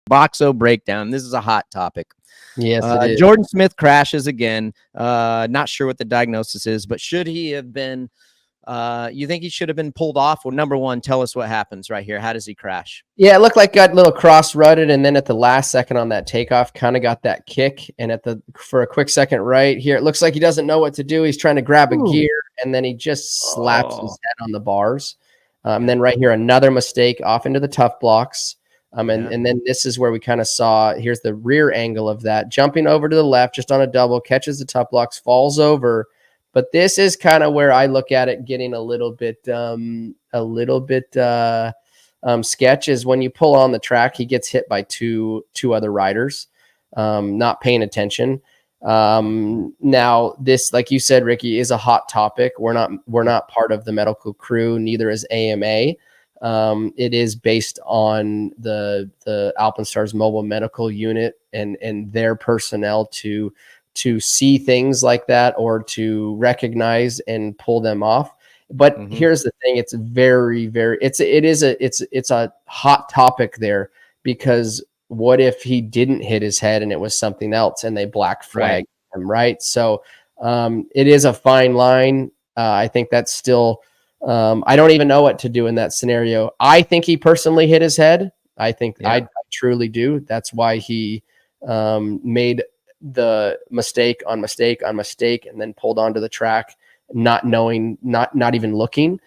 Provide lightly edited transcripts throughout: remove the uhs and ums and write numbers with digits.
Boxo breakdown. This is a hot topic. Yes, it is. Jordon Smith crashes again. Not sure what the diagnosis is, but should he have been? You think he should have been pulled off? Well, number one, tell us what happens right here. How does he crash? Yeah, it looked like got a little cross-rutted, and then at the last second on that takeoff, kind of got that kick. And for a quick second right here, it looks like he doesn't know what to do. He's trying to grab a gear, and then he just slaps his head on the bars. And then right here, another mistake off into the tough blocks. And then this is where we kind of saw, here's the rear angle of that, jumping over to the left, just on a double, catches the tough blocks, falls over. But this is kind of where I look at it getting a little bit sketch is when you pull on the track, he gets hit by two other riders, not paying attention. Now this, like you said, Ricky, is a hot topic. We're not part of the medical crew, neither is AMA. It is based on the Alpenstars Mobile Medical Unit and their personnel to see things like that or to recognize and pull them off. But here's the thing: it's very, very it's a hot topic there, because what if he didn't hit his head and it was something else and they black flag him, right? So it is a fine line. I think that's still. I don't even know what to do in that scenario. I think he personally hit his head. I think I truly do. That's why he made the mistake on mistake on mistake and then pulled onto the track, not knowing, not even looking.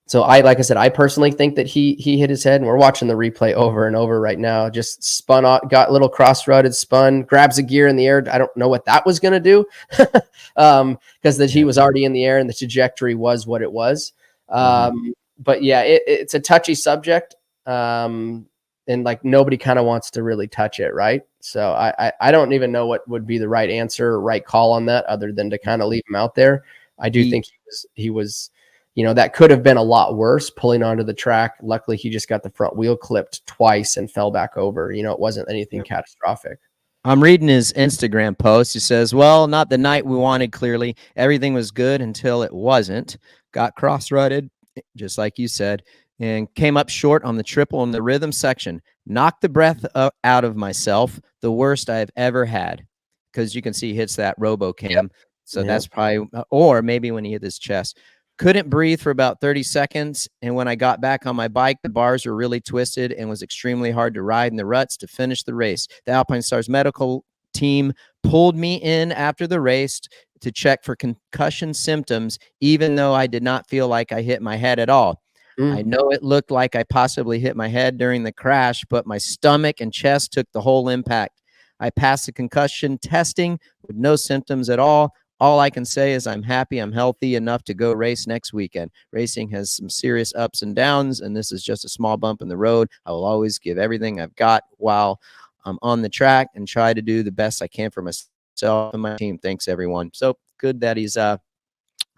So like I said, I personally think that he hit his head, and we're watching the replay over and over right now. Just spun out, got a little cross-rutted, spun, grabs a gear in the air. I don't know what that was going to do, because he was already in the air and the trajectory was what it was. But yeah, it's a touchy subject. And like nobody kind of wants to really touch it, right? So I don't even know what would be the right answer or right call on that, other than to kind of leave him out there. I do think he was, that could have been a lot worse, pulling onto the track. Luckily, he just got the front wheel clipped twice and fell back over. It wasn't anything catastrophic. I'm reading his Instagram post. He says, well, not the night we wanted, clearly. Everything was good until it wasn't. Got cross-rutted, just like you said, and came up short on the triple in the rhythm section. Knocked the breath out of myself, the worst I've ever had. Because you can see he hits that robo-cam. So that's probably, or maybe when he hit his chest. Couldn't breathe for about 30 seconds. And when I got back on my bike, the bars were really twisted and was extremely hard to ride in the ruts to finish the race. The Alpinestars medical team pulled me in after the race to check for concussion symptoms, even though I did not feel like I hit my head at all. I know it looked like I possibly hit my head during the crash, but my stomach and chest took the whole impact. I passed the concussion testing with no symptoms at all. All I can say is I'm happy I'm healthy enough to go race next weekend. Racing has some serious ups and downs, and this is just a small bump in the road. I will always give everything I've got while I'm on the track and try to do the best I can for myself and my team. Thanks, everyone. So good that he's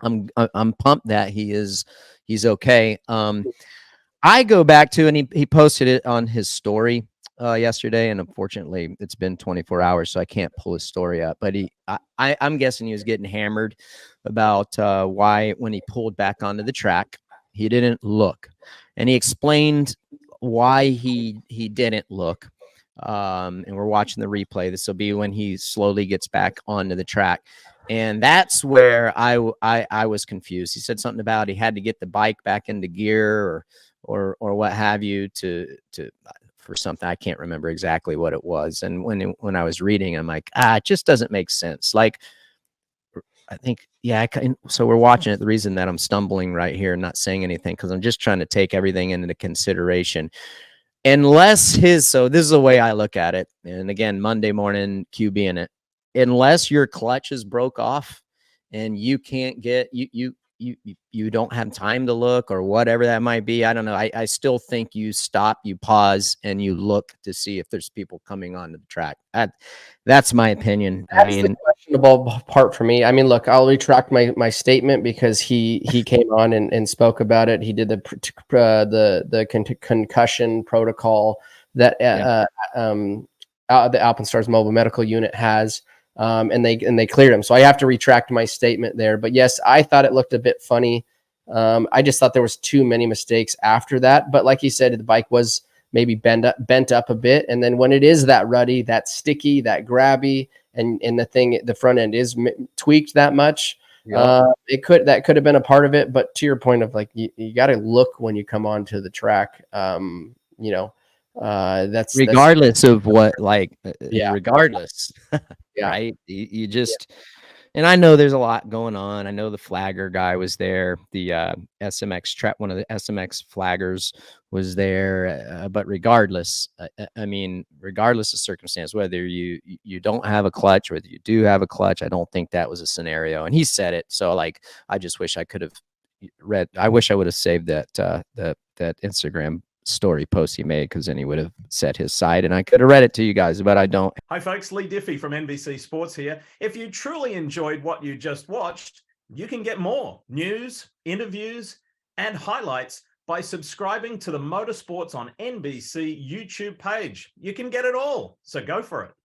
I'm pumped that he's okay. I go back to, and he posted it on his story yesterday, and unfortunately it's been 24 hours, so I can't pull his story up, but I'm guessing he was getting hammered about why, when he pulled back onto the track, he didn't look, and he explained why he didn't look. And we're watching the replay. This will be when he slowly gets back onto the track. And that's where I was confused. He said something about he had to get the bike back into gear or what have you for something. I can't remember exactly what it was. And when I was reading, I'm like, it just doesn't make sense. Like, I think, so we're watching it. The reason that I'm stumbling right here and not saying anything, because I'm just trying to take everything into consideration. Unless so this is the way I look at it. And again, Monday morning QB in it. Unless your clutches broke off and you can't get, you don't have time to look or whatever that might be. I don't know. I still think you stop, you pause, and you look to see if there's people coming onto the track. That's my opinion. That's the questionable part for me. I mean, look, I'll retract my statement, because he came on and spoke about it. He did the concussion protocol that the Alpenstars Mobile Medical Unit has. And they cleared him. So I have to retract my statement there. But yes, I thought it looked a bit funny. I just thought there was too many mistakes after that. But like you said, the bike was maybe bent up a bit. And then when it is that ruddy, that sticky, that grabby, and the front end is tweaked that much, that could have been a part of it. But to your point of like, you got to look when you come onto the track. That's regardless of what, yeah, regardless, yeah, right? You just, and I know there's a lot going on. I know the flagger guy was there. The SMX trap, one of the SMX flaggers was there. But regardless, I mean, regardless of circumstance, whether you don't have a clutch, whether you do have a clutch, I don't think that was a scenario. And he said it. So like, I just wish I could have I wish I would have saved that that Instagram story post he made, because then he would have set his side and I could have read it to you guys, but I don't. Hi folks, Lee Diffie from NBC Sports here. If you truly enjoyed what you just watched, you can get more news, interviews, and highlights by subscribing to the Motorsports on NBC YouTube page. You can get it all, so go for it.